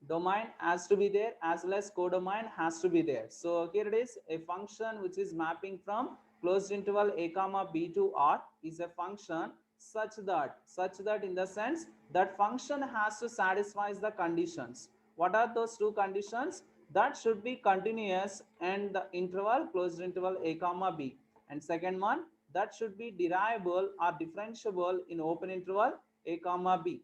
domain has to be there as well as codomain has to be there. So here it is, a function which is mapping from closed interval a comma b to r is a function such that in the sense that function has to satisfy the conditions. What are those two conditions? That should be continuous and the interval closed interval a comma b, and second one, that should be derivable or differentiable in open interval a comma b.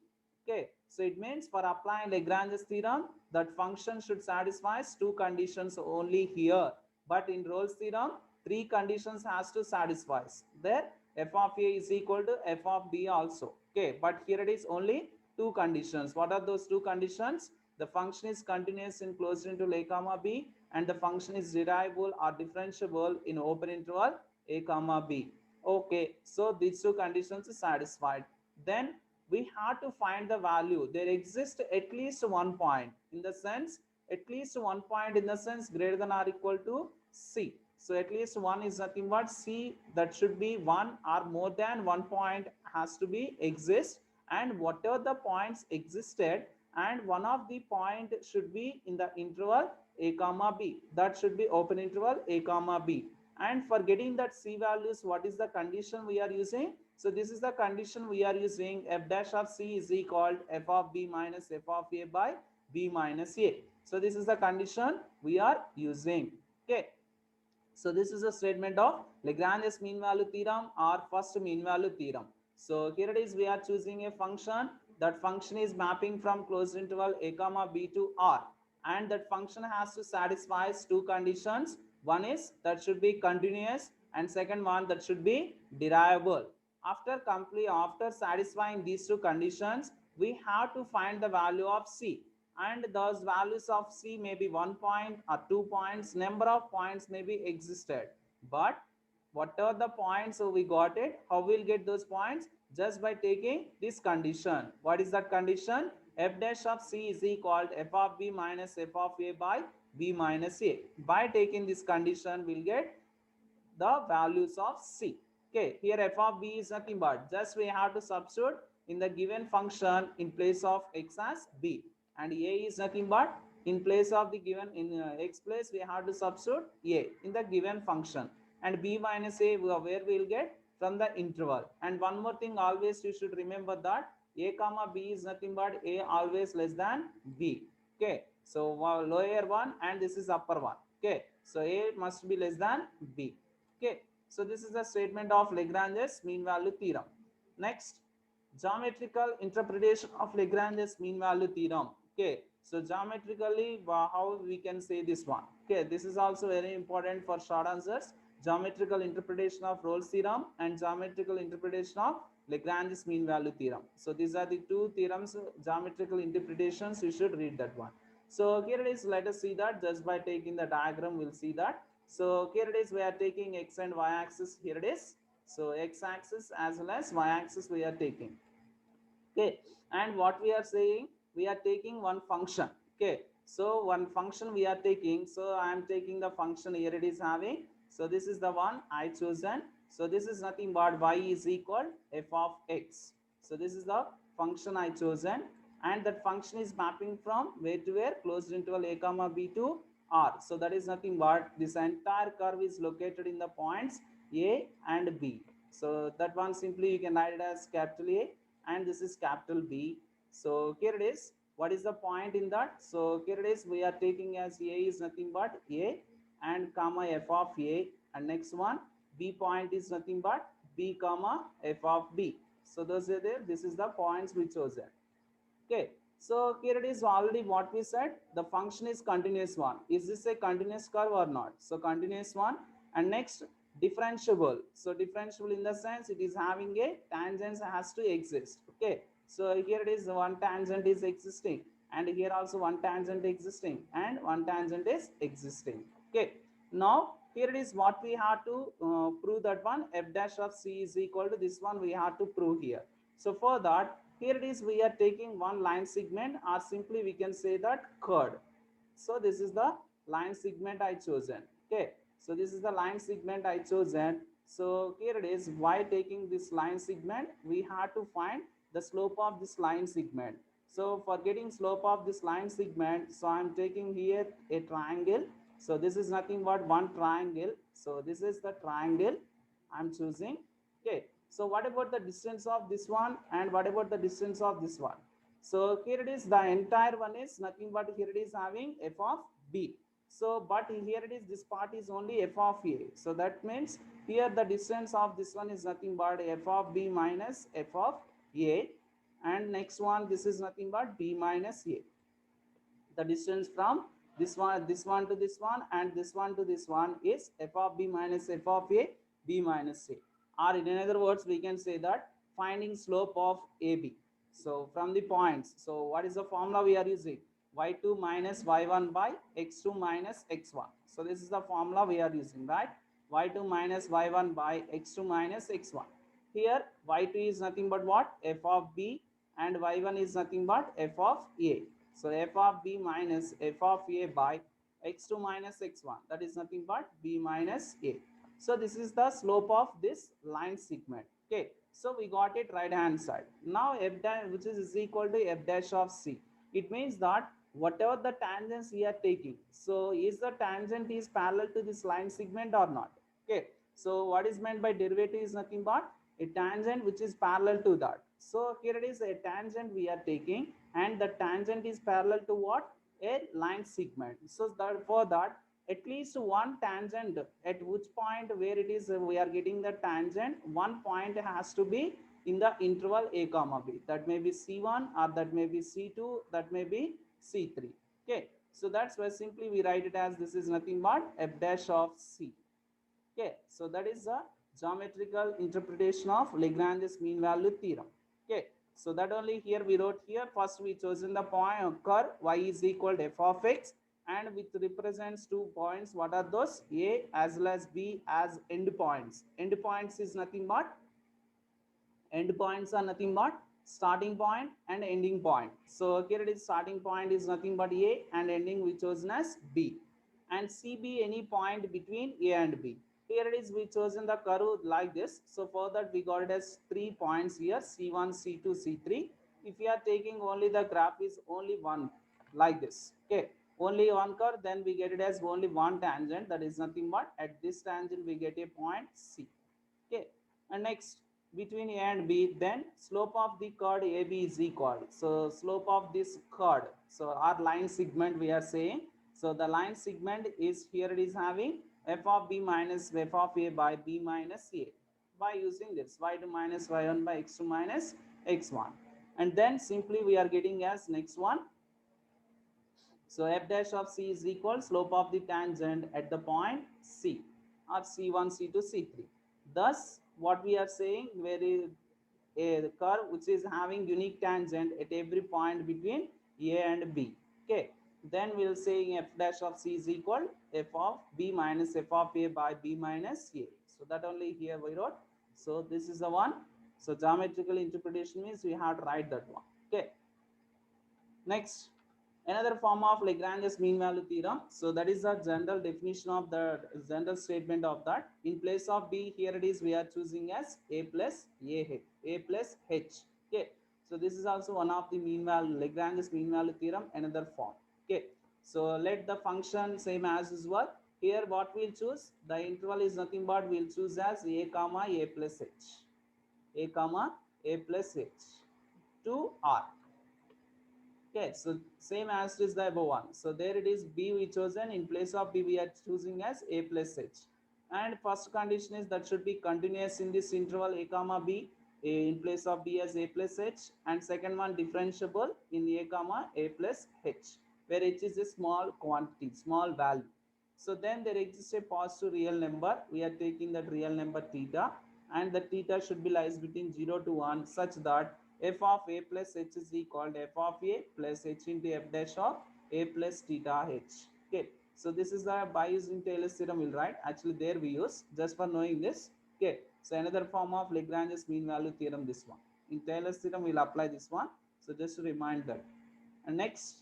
Okay, so it means for applying Lagrange's theorem, that function should satisfy two conditions only here. But in Rolle's theorem, three conditions has to satisfy. There, f of a is equal to f of b also. Okay, but here it is only two conditions. What are those two conditions? The function is continuous in closed interval a comma b, and the function is derivable or differentiable in open interval a comma b. Okay, so these two conditions are satisfied. Then we have to find the value. There exists at least one point, in the sense at least one point in the sense greater than or equal to c. So at least one is nothing but c, that should be one or more than one point has to be exist, and whatever the points existed, and one of the point should be in the interval a comma b, that should be open interval a comma b. And for getting that c values, what is the condition we are using? So this is the condition we are using, f dash of c is equal to f of b minus f of a by b minus a. So this is the condition we are using. Okay, so this is a statement of Lagrange's mean value theorem or first mean value theorem. So here it is, we are choosing a function. That function is mapping from closed interval a comma b to r, and that function has to satisfy two conditions. One is that should be continuous, and second one that should be derivable. After satisfying these two conditions, we have to find the value of c, and those values of c may be 1 point or 2 points, number of points may be existed. But whatever the points, so we got it, how we'll get those points? Just by taking this condition. What is that condition? F dash of c is equal to f of b minus f of a by b minus a. By taking this condition, we'll get the values of c. Okay, here f of b is nothing but just we have to substitute in the given function in place of x as b, and a is nothing but in place of the given in x place we have to substitute a in the given function, and b minus a where we will get from the interval. And one more thing, always you should remember that a comma b is nothing but a always less than b. Okay, so lower one and this is upper one. Okay, so a must be less than b. Okay, so this is the statement of Lagrange's mean value theorem. Next, geometrical interpretation of Lagrange's mean value theorem. Okay, so geometrically how we can say this one. Okay, this is also very important for short answers. Geometrical interpretation of Rolle's theorem and geometrical interpretation of Lagrange's mean value theorem. So these are the two theorems, geometrical interpretations. You should read that one. So here it is, let us see that just by taking the diagram we'll see that. So here it is, we are taking x and y axis. Here it is, so x axis as well as y axis we are taking. Okay, and what we are saying, we are taking one function. Okay, so one function we are taking, so I am taking the function, here it is having, so this is the one I chosen. So this is nothing but y is equal f of x. So this is the function I chosen, and that function is mapping from where to where? Closed interval a comma b to r. So that is nothing but this entire curve is located in the points a and b. So that one simply you can write it as capital A, and this is capital B. So here it is, what is the point in that? So here it is, we are taking as a is nothing but a and comma f of a, and next one b point is nothing but b comma f of b. So those are there, this is the points we chosen. Okay, so here it is already what we said, the function is continuous one. Is this a continuous curve or not? So continuous one. And next, differentiable. So differentiable in the sense it is having a tangent has to exist. Okay, so here it is, one tangent is existing, and here also one tangent existing, and one tangent is existing. Okay, now here it is what we have to prove, that one f dash of c is equal to this one we have to prove here. So for that, here it is, we are taking one line segment, or simply we can say that chord. So this is the line segment I chosen. Okay, so this is the line segment I chosen. So here it is, why taking this line segment, we have to find the slope of this line segment. So for getting slope of this line segment, so I'm taking here a triangle. So this is nothing but one triangle. So this is the triangle I'm choosing. Okay. So what about the distance of this one and what about the distance of this one? So here it is, the entire one is nothing but here it is having f of b. So but here it is, this part is only f of a. So that means here the distance of this one is nothing but f of b minus f of a, and next one this is nothing but b minus a. The distance from this one to this one and this one to this one is f of b minus f of a, b minus a. Or in other words, we can say that finding slope of ab. So from the points, so what is the formula we are using? Y2 minus y1 by x2 minus x1. So this is the formula we are using, right? Y2 minus y1 by x2 minus x1. Here y2 is nothing but what? F of b, and y1 is nothing but f of a. So f of b minus f of a by x2 minus x1, that is nothing but b minus a. So this is the slope of this line segment. Okay, so we got it right hand side. Now f dash, which is equal to f dash of c. It means that whatever the tangents we are taking, so is the tangent is parallel to this line segment or not? Okay, so what is meant by derivative is nothing but a tangent which is parallel to that. So here it is a tangent we are taking, and the tangent is parallel to what? A line segment. So therefore that at least one tangent at which point where it is we are getting the tangent, one point has to be in the interval a comma b. That may be c1 or that may be c2, that may be c3. Okay, so that's why simply we write it as this is nothing but f dash of c. Okay, so that is the geometrical interpretation of Lagrange's mean value theorem. Okay, so that only here we wrote here. First we chosen the point curve y is equal to f of x, and which represents 2 points. What are those? A as well as b as end points. End points is nothing but endpoints are nothing but starting point and ending point. So here it is, starting point is nothing but A and ending we chosen as B, and CB any point between A and B. Here it is, we chosen the curve like this. So for that we got it as 3 points here, C1, C2, C3. If we are taking only the graph is only one like this. Okay, only one curve, then we get it as only one tangent, that is nothing but at this tangent we get a point C. Okay, and next between A and B, then slope of the chord AB is equal. So slope of this chord, so our line segment we are saying, so the line segment is here it is having f of b minus f of a by b minus a, by using this y2 minus y1 by x2 minus x1, and then simply we are getting as next one. So f dash of c is equal slope of the tangent at the point C, or C1, C2, C3. Thus, what we are saying, where is a curve which is having unique tangent at every point between A and B. Okay, then we'll say f dash of c is equal f of b minus f of a by b minus a. So that only here we wrote. So this is the one. So geometrical interpretation means we have to write that one. Okay. Next, another form of Lagrange's mean value theorem. So that is the general definition of the general statement of that. In place of b, here it is we are choosing as a plus a plus h. Okay, so this is also one of the mean value Lagrange's mean value theorem, another form. Okay, so let the function same as usual. Here what we'll choose, the interval is nothing but we'll choose as a comma a plus h, a comma a plus h to r. Okay, so same as is the above one. So there it is, b we chosen. In place of b we are choosing as a plus h, and first condition is that should be continuous in this interval a comma b, in place of b as a plus h, and second one differentiable in a comma a plus h, where h is a small quantity, small value. So then there exists a positive real number. We are taking that real number theta, and the theta should be lies between 0 to 1, such that f of a plus h is equal to f of a plus h into f dash of a plus theta h. Okay, so this is the by using Taylor's theorem we'll write. Actually there we use just for knowing this. Okay, so another form of Lagrange's mean value theorem, this one. In Taylor's theorem we'll apply this one. So just to remind that. And next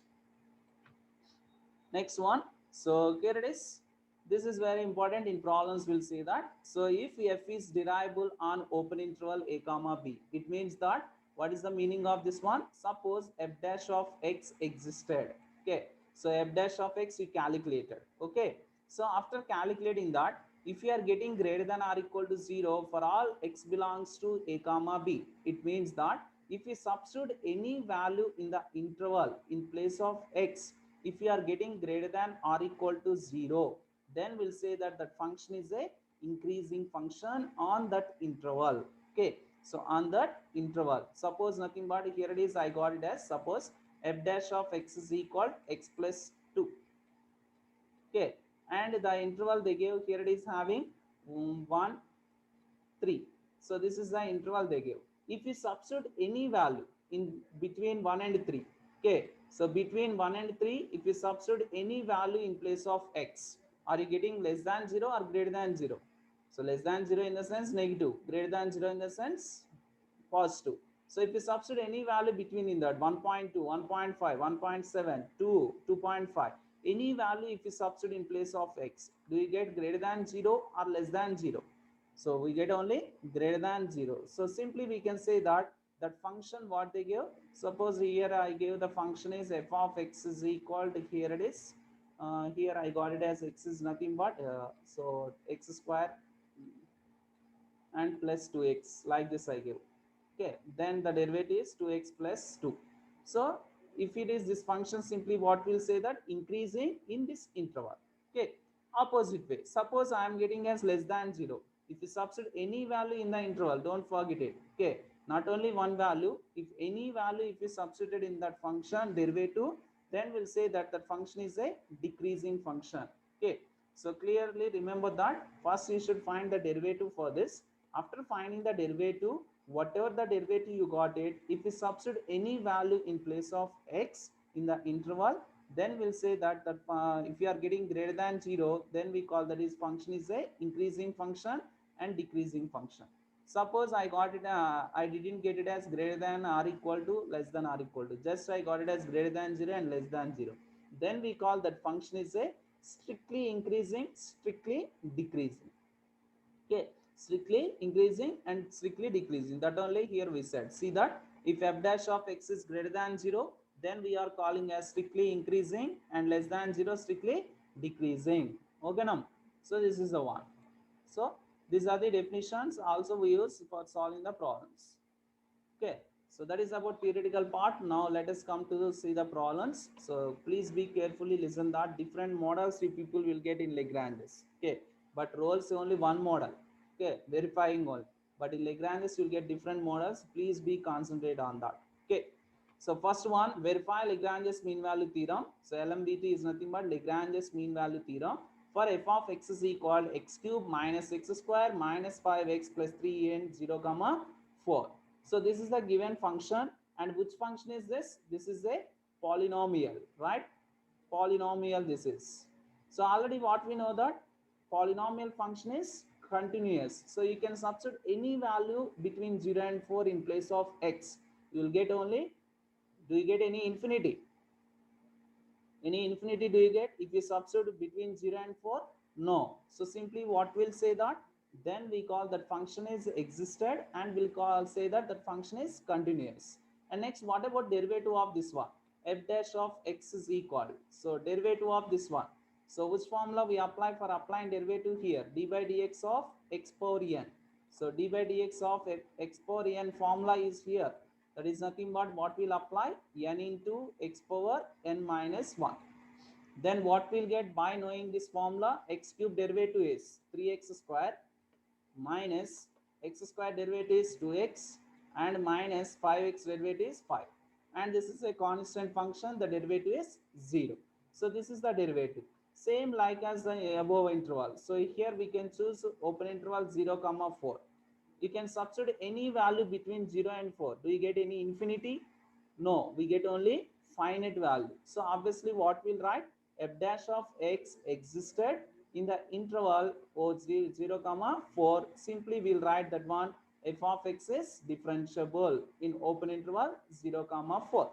one, so here it is. This is very important in problems, we'll see that. So if f is derivable on open interval a comma b, it means that What is the meaning of this one? Suppose f dash of x existed. Okay, so f dash of x you calculated. Okay, so after calculating that, if you are getting greater than or equal to 0 for all x belongs to a comma b, it means that if we substitute any value in the interval in place of x, if you are getting greater than or equal to 0, then we'll say that that function is a increasing function on that interval. Okay, so on that interval, suppose nothing but here it is, I got it as suppose f dash of x is equal x plus 2. Okay, and the interval they gave here it is having 1 3. So this is the interval they give. If you substitute any value in between 1 and 3, okay, so between 1 and 3, if you substitute any value in place of x, are you getting less than 0 or greater than 0? So less than 0 in the sense negative, greater than 0 in the sense positive. So if you substitute any value between in that 1.2, 1.5, 1.7, 2, 2.5, any value if you substitute in place of x, do you get greater than 0 or less than 0? So we get only greater than 0. So simply we can say that that function what they give, suppose here I give the function is f of x is equal to, here it is, here I got it as x is nothing but so x square and plus 2x, like this I give. Okay, then the derivative is 2x plus 2. So if it is this function, simply what we'll say that increasing in this interval. Okay, opposite way, suppose I am getting as less than 0. If you substitute any value in the interval, don't forget it. Okay, not only one value, if any value if you substituted in that function derivative, then we'll say that that function is a decreasing function. Okay, so clearly remember that first you should find the derivative for this. After finding the derivative, whatever the derivative you got it, if you substitute any value in place of x in the interval, then we'll say that if you are getting greater than 0, then we call that is function is a increasing function and decreasing function. Suppose I got it, I didn't get it as greater than or equal to, less than or equal to, just I got it as greater than 0 and less than 0. Then we call that function is a strictly increasing, strictly decreasing. Okay, strictly increasing and strictly decreasing, that only here we said. See that if f dash of x is greater than 0, then we are calling as strictly increasing, and less than 0 strictly decreasing. Okay now, so this is the one. So these are the definitions also we use for solving the problems. Okay, so that is about theoretical part. Now let us come to see the problems. So please be carefully listen that different models you people will get in Lagrange's. Okay, but Rolle's only one model. Okay, verifying all. But in Lagrange's you'll get different models. Please be concentrate on that. Okay, so first one, verify Lagrange's mean value theorem. So LMVT is nothing but Lagrange's mean value theorem for f of x is equal x cube minus x square minus 5x plus 3 and 0 comma 4. So this is the given function, and which function is this? This is a polynomial, right? Polynomial this is. So already what we know that polynomial function is continuous. So you can substitute any value between 0 and 4 in place of x. You will get only, do you get any infinity? Any infinity do you get if you substitute between 0 and 4? No. So simply what we'll say that, then we call that function is existed, and we'll say that that function is continuous. And next, what about derivative of this one? F dash of x is equal. So derivative of this one. So which formula we apply for applying derivative here? D by dx of x power n. So d by dx of x power n formula is here. That is nothing but what will apply? N into x power n minus 1. Then what we'll get by knowing this formula? X cube derivative is 3x square minus x square derivative is 2x and minus 5x derivative is 5. And this is a constant function, the derivative is 0. So this is the derivative. Same like as the above interval. So here we can choose open interval 0 comma 4. You can substitute any value between 0 and 4. Do you get any infinity? No, we get only finite value. So obviously what we'll write? F dash of x existed in the interval 0 comma 4. Simply we'll write that one, f of x is differentiable in open interval 0 comma 4.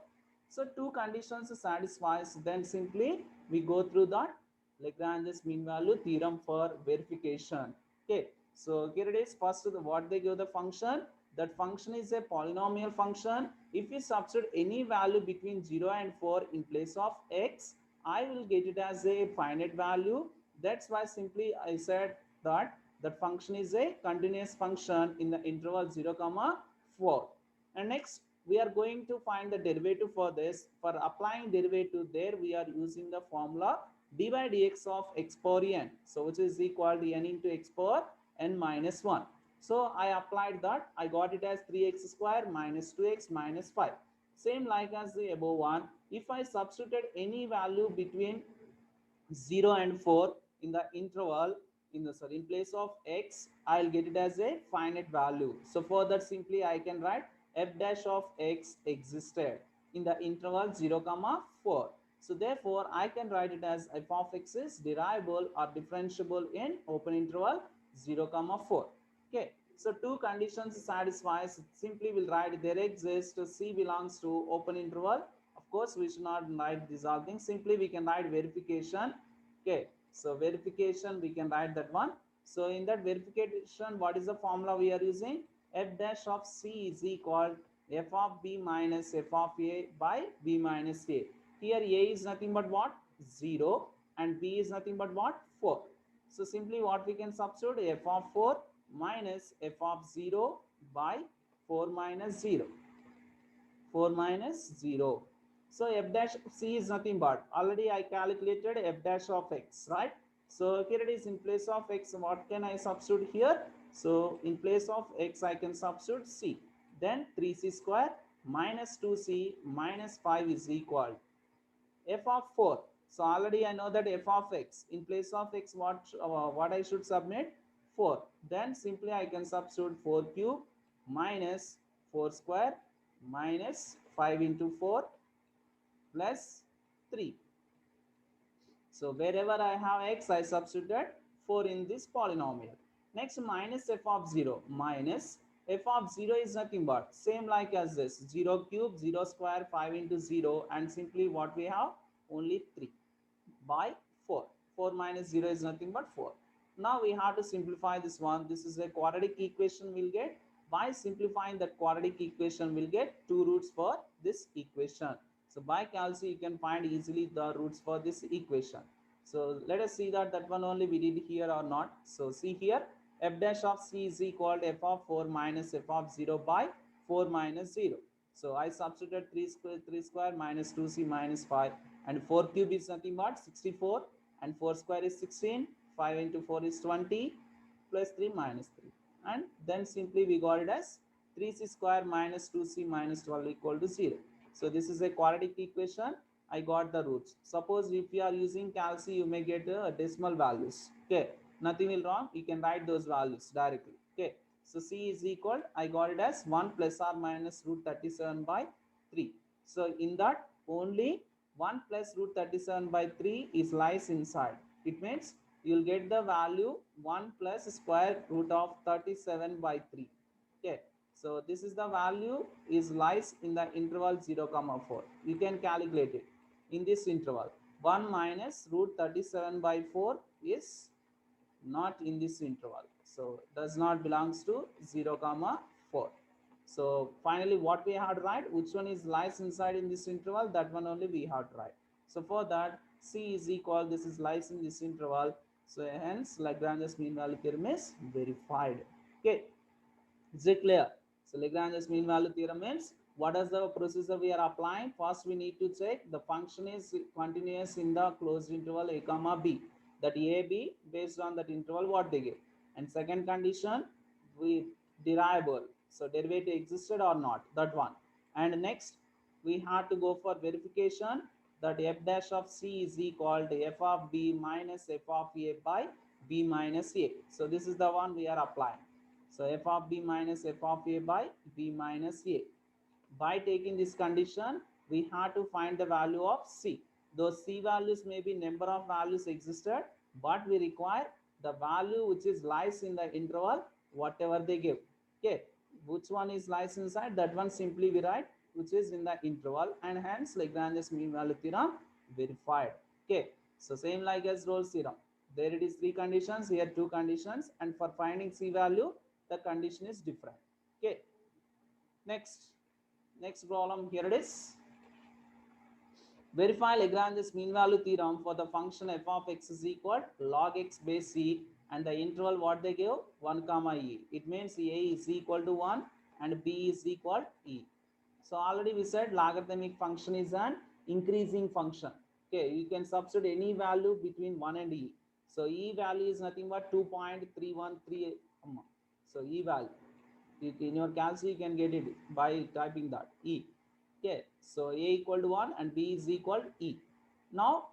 So two conditions satisfies, then simply we go through that Lagrange's mean value theorem for verification. Okay, so here it is. First, what they give the function, that function is a polynomial function. If you substitute any value between 0 and 4 in place of x, I will get it as a finite value. That's why simply I said that that function is a continuous function in the interval 0 comma 4. And next we are going to find the derivative for this. For applying derivative there, we are using the formula d by dx of x power n, so which is equal to n into x power n minus 1. So I applied that, I got it as 3x square minus 2x minus 5. Same like as the above one. If I substituted any value between 0 and 4 in the interval, in the sorry in place of x, I'll get it as a finite value. So for that simply I can write f dash of x existed in the interval 0 comma 4. So therefore I can write it as f of x is derivable or differentiable in open interval 0 comma 4. Okay, so two conditions satisfies, simply will write there exists c belongs to open interval. Of course we should not write these all things, simply we can write verification. Okay, so verification we can write that one. So in that verification, what is the formula we are using? F dash of c is equal f of b minus f of a by b minus a. Here a is nothing but what? 0, and b is nothing but what? 4. So simply what we can substitute, f of 4 minus f of 0 by 4 minus 0. 4 minus 0. So f dash of c is nothing but, already I calculated f dash of x, right? So here it is, in place of x, what can I substitute here? So in place of x, I can substitute c. Then 3c square minus 2c minus 5 is equal f of 4. So already I know that f of x, in place of x, what I should submit? 4. Then simply I can substitute 4 cube minus 4 square minus 5 into 4 plus 3. So wherever I have x, I substituted 4 in this polynomial. Next, minus f of 0. Minus f of 0 is nothing but same like as this, 0 cube, 0 square, 5 into 0, and simply what we have? Only 3 by 4. 4 minus 0 is nothing but 4. Now we have to simplify this one. This is a quadratic equation we'll get. By simplifying that quadratic equation, we'll get 2 roots for this equation. So by calculus, you can find easily the roots for this equation. So let us see that one only we did here or not. So see here, f dash of c is equal to f of 4 minus f of 0 by 4 minus 0. So I substituted 3 square minus 2c minus 5, and 4 cube is nothing but 64, and 4 square is 16, 5 into 4 is 20, plus 3 minus 3. And then simply we got it as 3c square minus 2c minus 12 equal to 0. So this is a quadratic equation. I got the roots. Suppose if you are using calci, you may get decimal values. Okay, nothing will wrong. You can write those values directly. Okay, so c is equal, I got it as 1 plus or minus root 37 by 3. So in that only 1 plus root 37 by 3 is lies inside. It means you'll get the value 1 plus square root of 37 by 3. Okay, so this is the value is lies in the interval 0 comma 4. You can calculate it in this interval. 1 minus root 37 by 4 is not in this interval, so does not belongs to 0 comma 4. So finally what we have to write, which one is lies inside in this interval, that one only we have to write. So for that, c is equal, this is lies in this interval, so hence Lagrange's mean value theorem is verified. Okay, is it clear? So Lagrange's mean value theorem means, what is the procedure we are applying? First we need to check the function is continuous in the closed interval a comma b, that a b based on that interval what they give. And second condition, we derivable, so derivative existed or not, that one. And next we have to go for verification, that f dash of c is equal to f of b minus f of a by b minus a. So this is the one we are applying. So f of b minus f of a by b minus a. By taking this condition, we have to find the value of c. Those c values may be number of values existed, but we require the value which is lies in the interval, whatever they give. Okay, which one is lies inside, that one simply we write which is in the interval, and hence Lagrange's mean value theorem verified. Okay, so same like as Rolle's theorem. There it is 3 conditions, here 2 conditions, and for finding c value, the condition is different. Okay, Next problem, here it is. Verify Lagrange's mean value theorem for the function f of x is equal log x base c, and the interval what they give 1 comma e. It means a is equal to 1 and b is equal e. So already we said logarithmic function is an increasing function. Okay, you can substitute any value between 1 and e. So e value is nothing but 2.313. So e value, in your calculation you can get it by typing that e. Okay, so a equal to 1 and b is equal to e. Now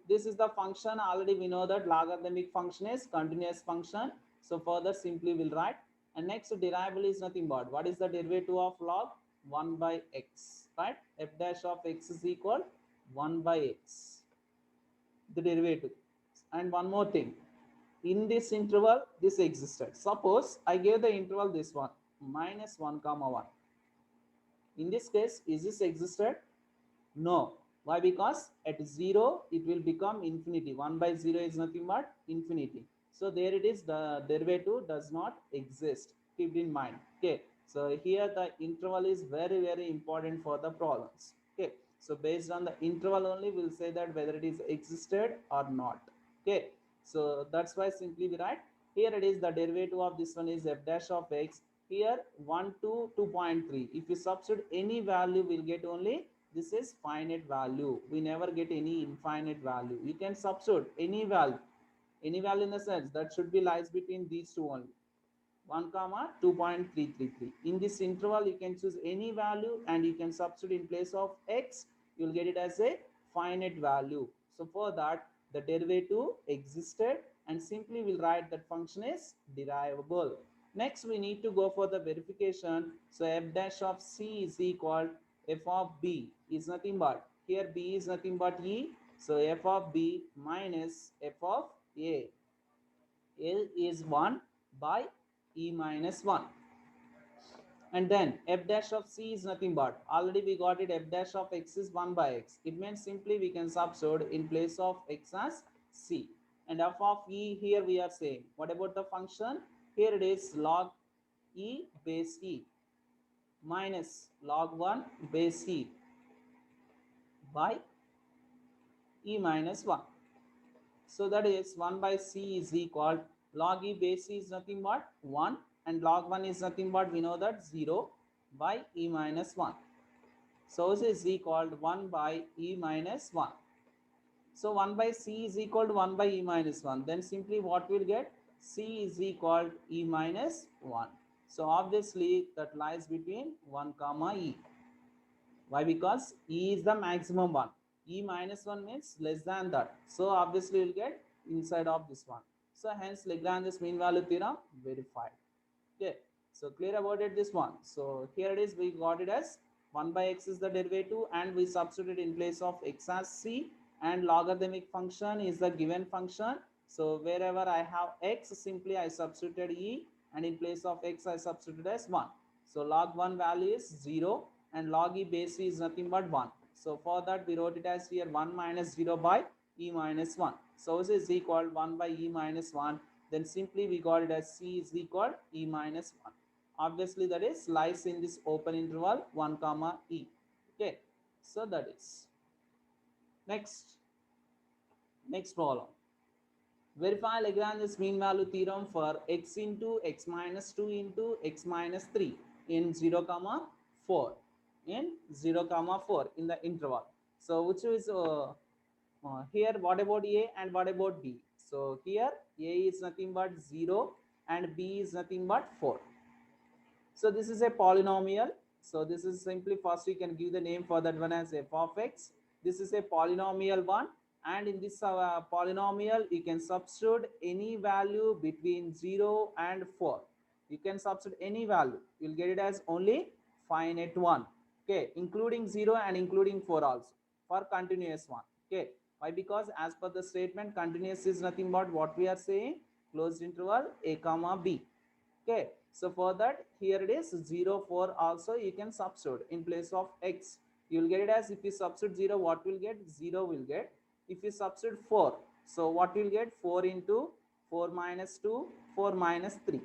this is the function. Already we know that logarithmic function is continuous function. So further simply we'll write, and next derivable is nothing but what is the derivative of log 1 by x, right? F dash of x is equal 1 by x, the derivative. And one more thing, in this interval this existed. Suppose I gave the interval this one minus 1 comma 1. In this case, is this existed? No. Why? Because at 0 it will become infinity. 1 by 0 is nothing but infinity. So there it is, the derivative does not exist. Keep it in mind. Okay, so here the interval is very very important for the problems. Okay, so based on the interval only we'll say that whether it is existed or not. Okay, so that's why simply we write here it is, the derivative of this one is f dash of x. Here 1 to 2.3, if you substitute any value we'll get only, this is finite value. We never get any infinite value. You can substitute any value in the sense that should be lies between these two only, 1 comma 2.333. In this interval you can choose any value and you can substitute in place of x, you'll get it as a finite value. So for that the derivative existed, and simply we'll write that function is derivable. Next we need to go for the verification. So f dash of c is equal f of b is nothing but, here b is nothing but e, so f of b minus f of a. L is 1 by e minus 1. And then f dash of c is nothing but, already we got it, f dash of x is 1 by x. It means simply we can substitute in place of x as c. And f of e, here we are saying, what about the function? Here it is log e base e minus log 1 base e by e minus 1. So that is 1 by c is equal, log e base c is nothing but 1 and log 1 is nothing but, we know that 0 by e minus 1. So this is equal to 1 by e minus 1. So 1 by c is equal to 1 by e minus 1. Then simply what we'll get? C is equal to e minus 1. So obviously that lies between 1 comma e. Why? Because e is the maximum one. E minus 1 means less than that. So obviously we'll get inside of this one. So hence Lagrange's mean value theorem verified. Okay. So clear about it, this one. So here it is, we got it as 1 by x is the derivative and we substituted in place of x as c, and logarithmic function is the given function. So wherever I have x, simply I substituted e, and in place of x I substituted as 1. So log 1 value is 0 and log e base e is nothing but 1. So for that we wrote it as here 1 minus 0 by e minus 1. So this is equal 1 by e minus 1. Then simply we got it as c is equal e minus 1. Obviously that is lies in this open interval 1 comma e. Okay, so that is next problem. Verify Lagrange's mean value theorem for x into x minus 2 into x minus 3 in 0 comma 4 in 0 comma 4 in the interval. So which is here what about a and what about b? So here a is nothing but 0 and b is nothing but 4. So this is a polynomial. So this is simply, first we can give the name for that one as f of x. This is a polynomial one, and in this polynomial you can substitute any value between 0 and 4. You can substitute any value, you'll get it as only finite one. Okay, including 0 and including 4 also for continuous one. Okay, why? Because as per the statement, continuous is nothing but what we are saying, closed interval a comma b. Okay, so for that here it is 0 4 also you can substitute in place of x. You will get it as, if you substitute 0, what will get? 0 will get. If you substitute 4, so what will get? 4 into 4 minus 2, 4 minus 3.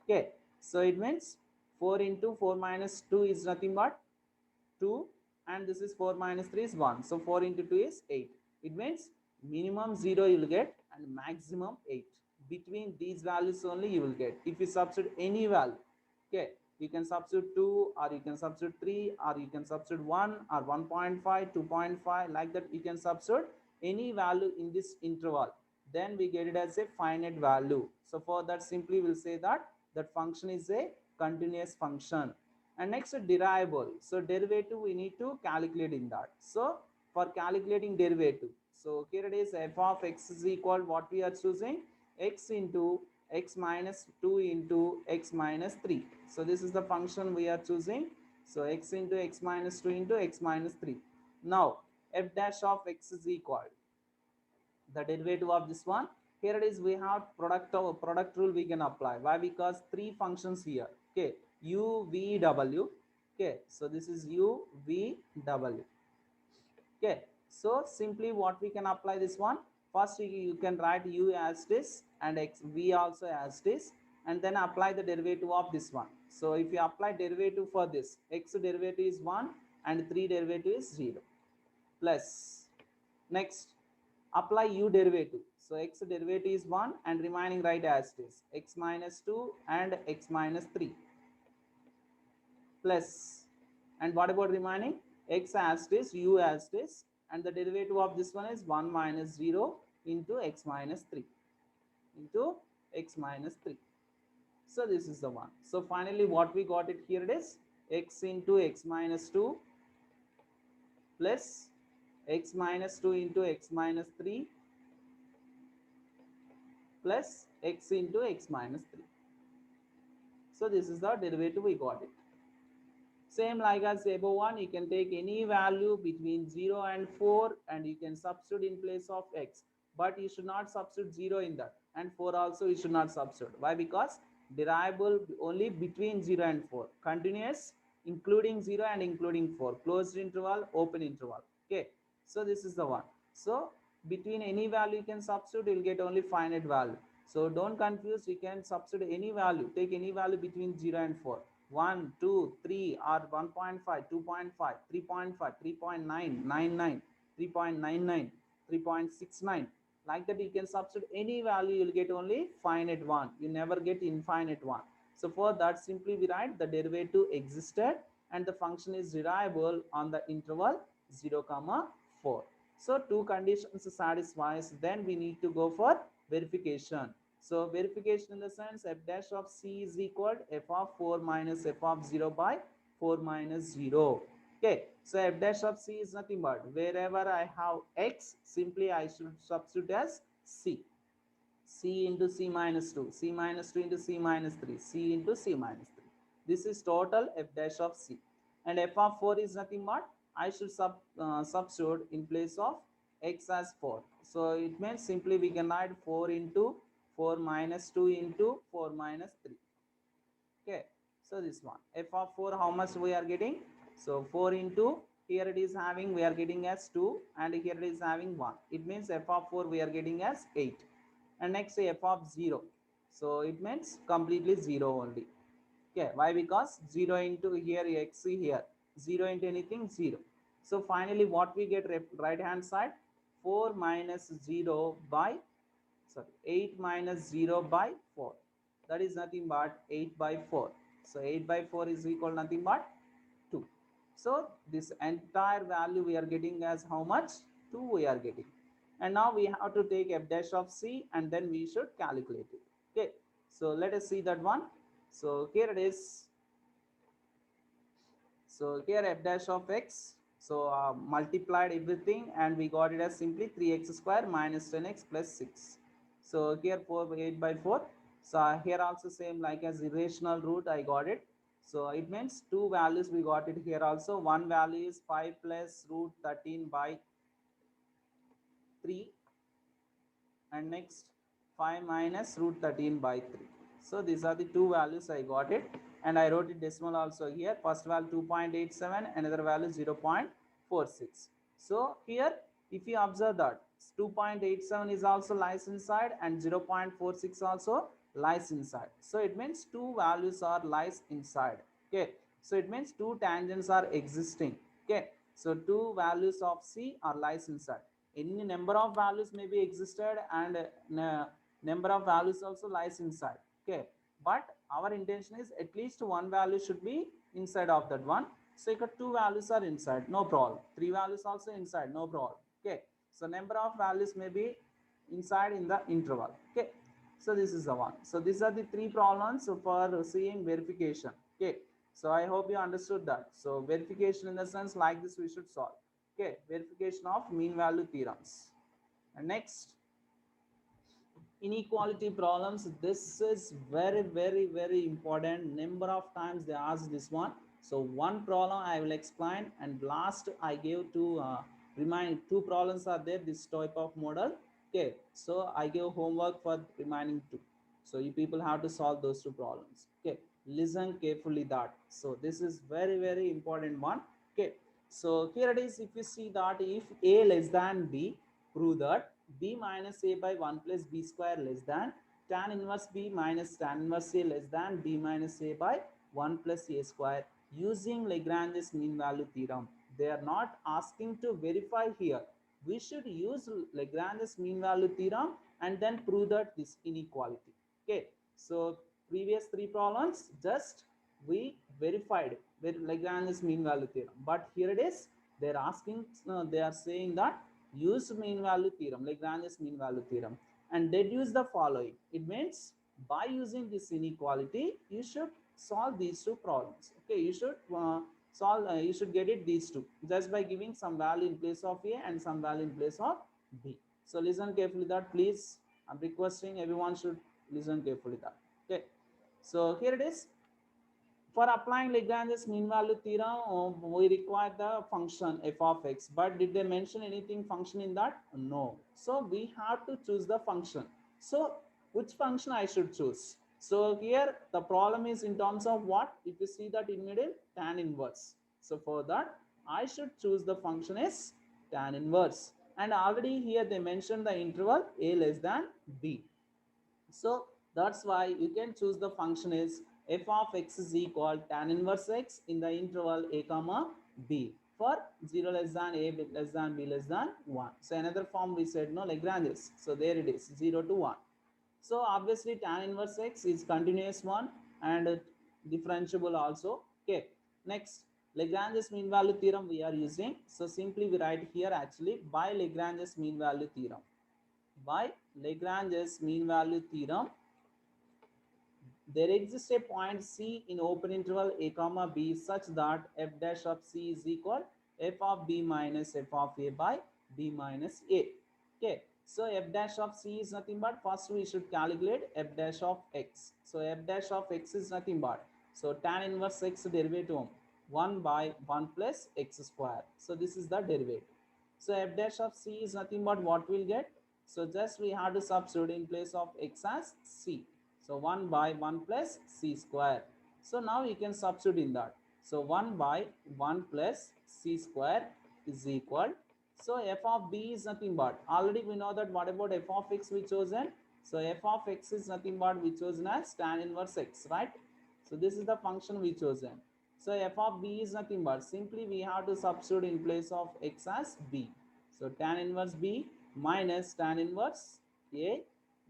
Okay, so it means 4 into 4 minus 2 is nothing but 2, and this is 4 minus 3 is 1. So 4 into 2 is 8. It means minimum 0 you will get and maximum 8. Between these values only you will get. If you substitute any value, okay, you can substitute 2 or you can substitute 3 or you can substitute 1 or 1.5, 2.5, like that you can substitute any value in this interval. Then we get it as a finite value. So for that simply we'll say that that function is a continuous function. And next, derivable. So derivative we need to calculate in that. So for calculating derivative, so here it is, f of x is equal, what we are choosing, x into x minus 2 into x minus 3. So this is the function we are choosing. So x into x minus 2 into x minus 3. Now f dash of x is equal, the derivative of this one, here it is, we have product rule we can apply. Why? Because three functions here, okay, u v w, okay, so this is u v w, okay. So simply what we can apply this one, first you can write u as this and x v also as this, and then apply the derivative of this one. So if you apply derivative for this, x derivative is 1 and 3 derivative is 0, plus next apply u derivative. So x derivative is 1 and remaining right as it is, x minus 2 and x minus 3, plus, and what about remaining, x as it is, u as it is, and the derivative of this one is 1 minus 0 into x minus 3 into x minus 3. So this is the one. So finally what we got it here, it is x into x minus 2 plus x minus 2 into x minus 3 plus x into x minus 3. So this is the derivative we got it. Same like as above one, you can take any value between 0 and 4 and you can substitute in place of x, but you should not substitute 0 in that, and 4 also you should not substitute. Why? Because derivable only between 0 and 4, continuous including 0 and including 4, closed interval, open interval, okay. So this is the one. So between any value you can substitute, you will get only finite value. So don't confuse, you can substitute any value, take any value between 0 and 4, 1, 2, 3 or 1.5, 2.5, 3.5, 3.9, 99, 3.99, 3.69, like that you can substitute any value, you will get only finite one, you never get infinite one. So for that simply we write the derivative existed and the function is derivable on the interval 0, 4. So two conditions satisfies, then we need to go for verification. So verification in the sense f dash of c is equal f of 4 minus f of 0 by 4 minus 0. Okay, so f dash of c is nothing but wherever I have x, simply I should substitute as c. C into c minus 2, c minus 2 into c minus 3, c into c minus 3. This is total f dash of c. And f of 4 is nothing but I should substitute in place of x as 4. So it means simply we can write 4 into 4 minus 2 into 4 minus 3. Okay, so this one, f of 4 how much we are getting? So 4 into, here it is having, we are getting as 2 and here it is having 1. It means f of 4 we are getting as 8. And next f of 0, so it means completely 0 only. Okay, why? Because 0 into here x here, 0 into anything 0. So finally what we get right hand side, 4 minus 0 by 8 minus 0 by 4, that is nothing but 8 by 4. So 8 by 4 is equal nothing but 2. So this entire value we are getting as how much? 2 we are getting. And now we have to take f dash of c and then we should calculate it. Okay, so let us see that one. So here it is. So here f dash of x, so multiplied everything and we got it as simply 3x square minus 10x plus 6. So here 8 by 4. So here also same like as irrational root I got it. So it means two values we got it here also. One value is 5 plus root 13 by 3 and next 5 minus root 13 by 3. So these are the two values I got it, and I wrote it decimal also here. First value 2.87, another value 0.46. So here if you observe that 2.87 is also lies inside and 0.46 also lies inside. So it means two values are lies inside. Okay, so it means two tangents are existing. Okay, so two values of C are lies inside. Any number of values may be existed, and number of values also lies inside. Okay, but our intention is at least one value should be inside of that one. So you got two values are inside, no problem. Three values also inside, no problem. Okay, so number of values may be inside in the interval. Okay, so this is the one. So these are the three problems for seeing verification. Okay, so I hope you understood that. So verification in the sense like this we should solve. Okay, verification of mean value theorems. And next, inequality problems. This is very important. Number of times they ask this one. So one problem I will explain, and last I gave two remind two problems are there this type of model. Okay, so I give homework for remaining two, so you people have to solve those two problems. Okay, listen carefully that. So this is very important one. Okay, so here it is. If you see that if a less than b, prove that b minus a by 1 plus b square less than tan inverse b minus tan inverse a less than b minus a by 1 plus a square using Lagrange's mean value theorem. They are not asking to verify here. We should use Lagrange's mean value theorem and then prove that this inequality. Okay, so previous three problems just we verified with Lagrange's mean value theorem, but here it is they're asking, they are saying that use mean value theorem, Lagrange's mean value theorem, and deduce the following. It means by using this inequality, you should solve these two problems. Okay, you should you should get it these two just by giving some value in place of a and some value in place of b. So listen carefully that, please. I'm requesting everyone should listen carefully that. Okay, so here it is. For applying Lagrange's mean value theorem, we require the function f of x. But did they mention anything function in that? No. So we have to choose the function. So which function I should choose? So here the problem is in terms of what? If you see that in middle, tan inverse. So for that, I should choose the function is tan inverse. And already here they mentioned the interval a less than b. So that's why you can choose the function is f of x is equal tan inverse x in the interval a comma b for 0 less than a less than b less than 1. So another form we said no, Lagrange's. So there it is, 0 to 1. So obviously tan inverse x is continuous one and differentiable also. Okay, next Lagrange's mean value theorem we are using. So simply we write here actually by Lagrange's mean value theorem. By Lagrange's mean value theorem, there exists a point C in open interval a comma b such that f dash of C is equal f of b minus f of a by b minus a. Okay, so f dash of C is nothing but, first we should calculate f dash of x. So f dash of x is nothing but, so tan inverse x derivative 1 by 1 plus x square. So this is the derivative. So f dash of C is nothing but what we'll get. So just we have to substitute in place of x as C. So 1 by 1 plus c square. So now you can substitute in that. So 1 by 1 plus c square is equal. So f of b is nothing but, already we know that what about f of x we chosen. So f of x is nothing but we chosen as tan inverse x, right? So this is the function we chosen. So f of b is nothing but, simply we have to substitute in place of x as b. So tan inverse b minus tan inverse a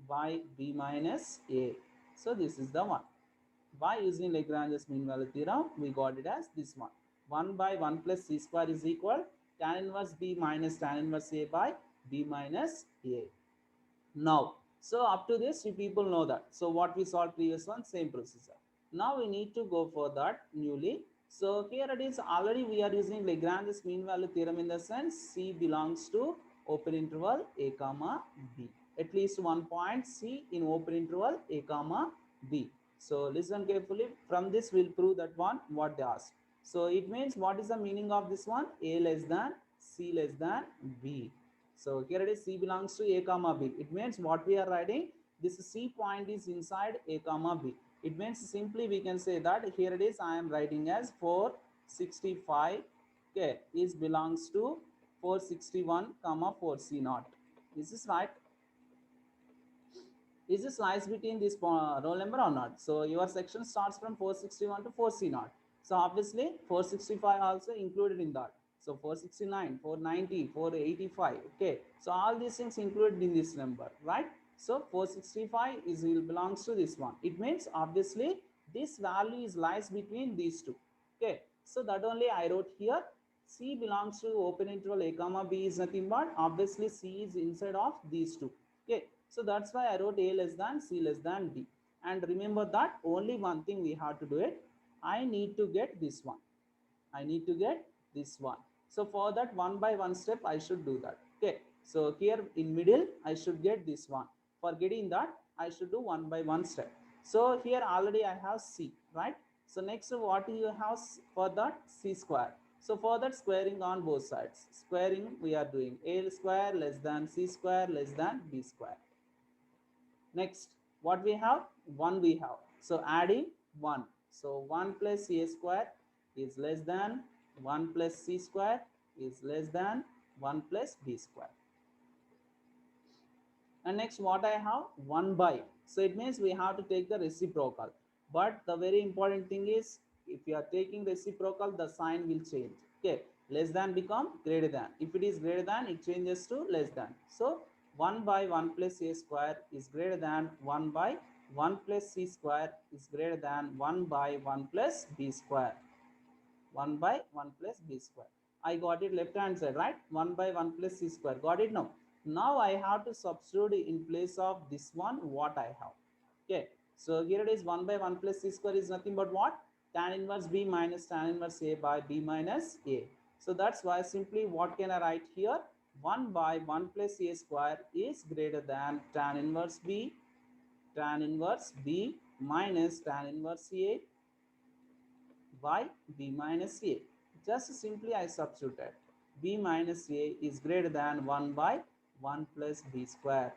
by b minus a. So this is the one. By using Lagrange's mean value theorem, we got it as this one. 1 by 1 plus c square is equal tan inverse b minus tan inverse a by b minus a. Now, so up to this, you people know that. So what we solved previous one, same procedure. Now we need to go for that newly. So here it is, already we are using Lagrange's mean value theorem in the sense C belongs to open interval a comma b. At least one point C in open interval a comma b. So listen carefully. From this we'll prove that one what they asked. So it means what is the meaning of this one? A less than C less than b. So here it is, C belongs to a comma b. It means what we are writing, this C point is inside a comma b. It means simply we can say that here it is, I am writing as 465, okay, is belongs to 461 comma 4C0. Is this right? Is this lies between this roll number or not? So your section starts from 461 to 4C0. So obviously 465 also included in that. So 469, 490, 485. Okay. So all these things included in this number, right? So 465 is will belongs to this one. It means obviously this value is lies between these two. Okay. So that only I wrote here. C belongs to open interval a comma b is nothing but obviously C is inside of these two. Okay. So that's why I wrote A less than C less than D. And remember that only one thing we have to do it. I need to get this one. I need to get this one. So for that one by one step, I should do that. Okay. So here in middle, I should get this one. For getting that, I should do one by one step. So here already I have C, right? So next, what do you have for that? C square. So for that squaring on both sides. Squaring we are doing A square less than C square less than B square. Next, what we have? 1 we have. So adding 1. So 1 plus a square is less than 1 plus c square is less than 1 plus b square. And next what I have? 1 by. So it means we have to take the reciprocal. But the very important thing is if you are taking reciprocal, the sign will change. Okay. Less than become greater than. If it is greater than, it changes to less than. So 1 by 1 plus a square is greater than 1 by 1 plus c square is greater than 1 by 1 plus b square. 1 by 1 plus b square. I got it left hand side, right? 1 by 1 plus c square. Got it now? Now I have to substitute in place of this one what I have. Okay. So here it is 1 by 1 plus c square is nothing but what? Tan inverse b minus tan inverse a by b minus a. So that's why simply what can I write here? 1 by 1 plus a square is greater than tan inverse b minus tan inverse a by b minus a. Just simply I substituted. B minus a is greater than 1 by 1 plus b square.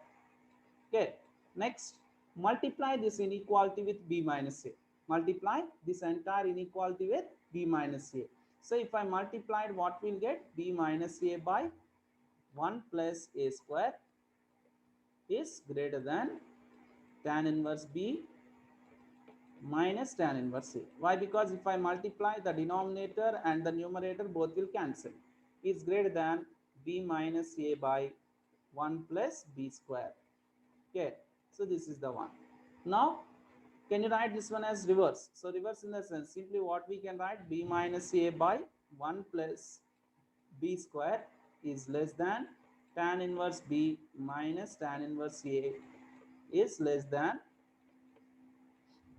Okay. Next, multiply this inequality with b minus a. Multiply this entire inequality with b minus a. So if I multiplied, what will get? B minus a by 1 plus a square is greater than tan inverse b minus tan inverse a. Why? Because if I multiply the denominator and the numerator, both will cancel. Is greater than b minus a by 1 plus b square. Okay. So this is the one. Now, can you write this one as reverse? So reverse in the sense, simply what we can write, b minus a by 1 plus b square is less than tan inverse b minus tan inverse a is less than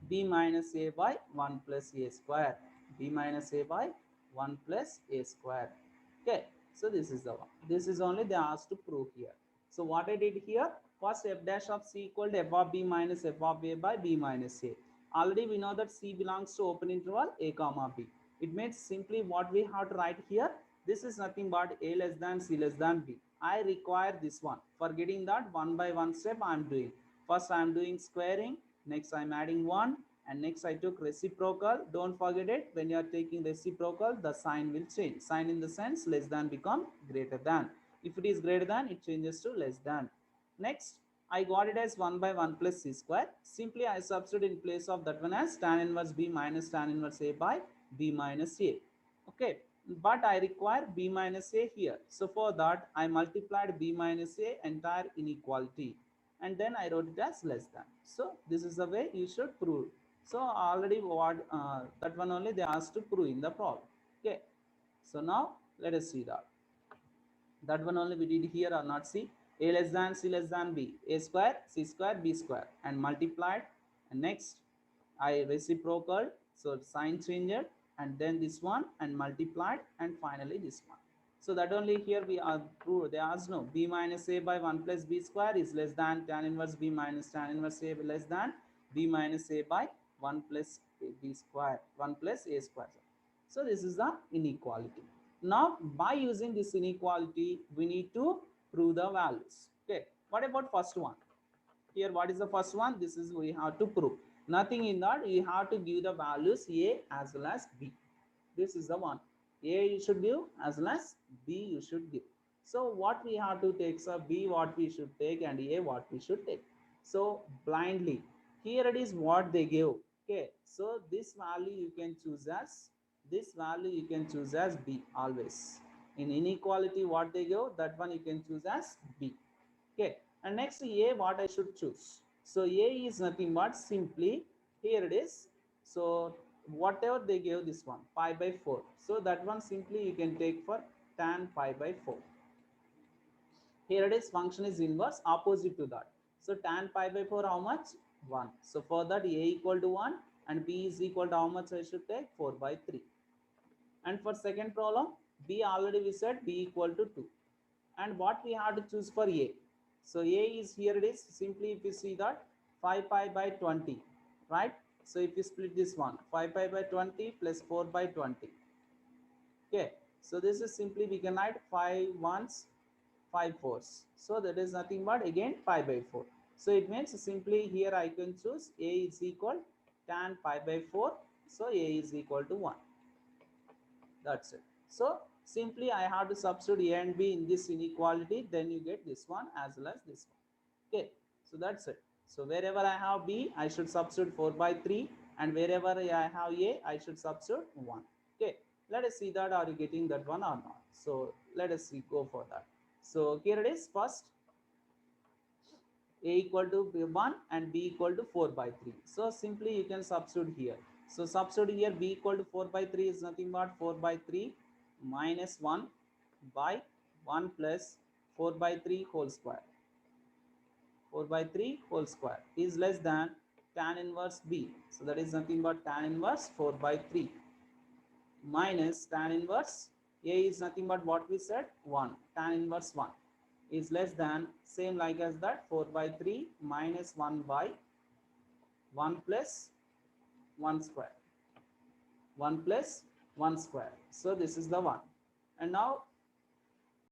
b minus a by 1 plus a square. B minus a by 1 plus a square. Okay. So this is the one. This is only they asked to prove here. So what I did here, first f dash of c equal to f of b minus f of a by b minus a. Already we know that c belongs to open interval a comma b. It means simply what we have to write here. This is nothing but a less than c less than b. I require this one. For getting that, one by one step I am doing. First I am doing squaring. Next I am adding 1 and next I took reciprocal. Don't forget it, when you are taking reciprocal, the sign will change. Sign in the sense less than become greater than. If it is greater than, it changes to less than. Next, I got it as 1 by 1 plus c square. Simply I substitute in place of that one as tan inverse b minus tan inverse a by b minus a. Okay, but I require b minus a here. So for that, I multiplied b minus a entire inequality and then I wrote it as less than. So this is the way you should prove. So already what that one only they asked to prove in the problem. Okay. So now let us see that. That one only we did here or not see. A less than c less than b. A square c square b square and multiplied. And next I reciprocal. So sign changed and then this one and multiplied and finally this one. So that only here we are proved. They asked no, b minus a by 1 plus b square is less than tan inverse b minus tan inverse a less than b minus a by 1 plus b square, 1 plus a square. So this is the inequality. Now by using this inequality, we need to prove the values. Okay. What about first one? Here what is the first one? This is we have to prove. Nothing in that, you have to give the values a as well as b. This is the one. A you should give as well as b you should give. So what we have to take, so b what we should take and a what we should take. So blindly, here it is what they give. Okay, so this value you can choose as this value you can choose as b always. In inequality, what they give, that one you can choose as b. Okay, and next a, what I should choose? So a is nothing but simply, here it is. So whatever they gave, this one pi by 4, so that one simply you can take for tan pi by 4. Here it is, function is inverse opposite to that. So tan pi by 4 how much? 1. So for that a equal to 1 and b is equal to how much I should take? 4 by 3. And for second problem, b already we said b equal to 2. And what we have to choose for a? So a is, here it is, simply if you see that 5 pi by 20, right? So if you split this one, 5 pi by 20 plus 4 by 20. Okay, so this is simply we can write 5 ones 5 fours, so that is nothing but again pi by 4. So it means simply here I can choose a is equal tan pi by 4, so a is equal to 1. That's it. So simply I have to substitute a and b in this inequality, then you get this one as well as this one. Okay, so that's it. So wherever I have b, I should substitute 4 by 3, and wherever I have a, I should substitute 1. Okay, let us see that are you getting that one or not. So let us see, go for that. So here it is, first a equal to 1 and b equal to 4 by 3. So simply you can substitute here. So substitute here, b equal to 4 by 3 is nothing but 4 by 3 minus 1 by 1 plus 4 by 3 whole square. 4 by 3 whole square is less than tan inverse b. So that is nothing but tan inverse 4 by 3 minus tan inverse a is nothing but what we said, 1. Tan inverse 1 is less than, same like as that, 4 by 3 minus 1 by 1 plus 1 square. 1 plus 1 square. So this is the one. And now